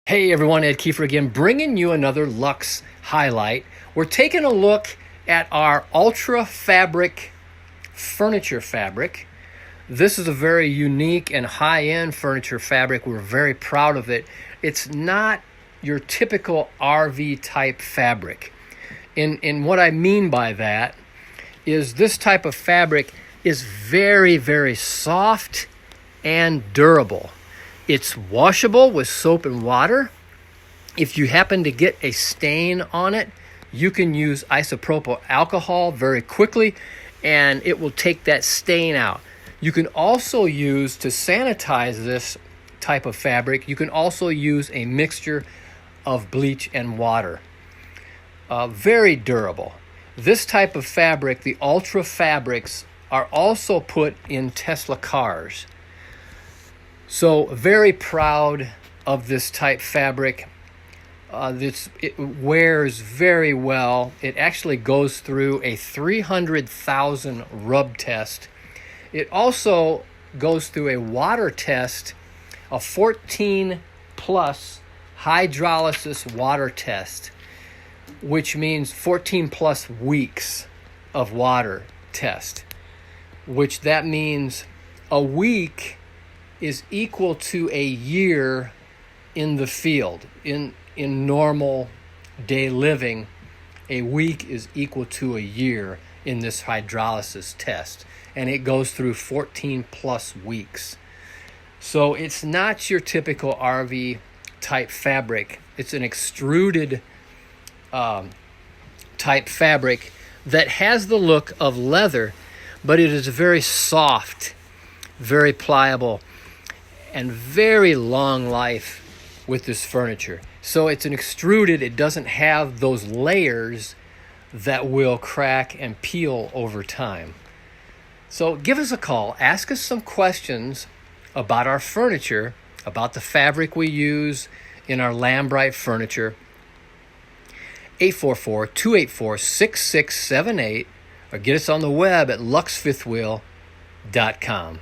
Hey everyone, Ed Kiefer again, bringing you another Luxe highlight. We're taking a look at our Ultrafabric furniture fabric. This is a very unique and high-end furniture fabric. We're very proud of it. It's not your typical RV type fabric. And what I mean by that is this type of fabric is very, very soft and durable. It's washable with soap and water. If you happen to get a stain on it, you can use isopropyl alcohol very quickly and it will take that stain out. You can also use, to sanitize this type of fabric, you can also use a mixture of bleach and water. Very durable. This type of fabric, the Ultrafabrics, are also put in Tesla cars. So very proud of this type fabric. It wears very well. It actually goes through a 300,000 rub test. It also goes through a water test, a 14 plus hydrolysis water test, which means 14 plus weeks of water test, which that means a week is equal to a year in the field. In normal day living, a week is equal to a year in this hydrolysis test, and it goes through 14 plus weeks. So it's not your typical RV type fabric. It's an extruded type fabric that has the look of leather, but it is very soft, very pliable, and very long life with this furniture. So it's an extruded, it doesn't have those layers that will crack and peel over time. So give us a call, ask us some questions about our furniture, about the fabric we use in our Lambrite furniture. 844-284-6678, or get us on the web at luxefifthwheel.com.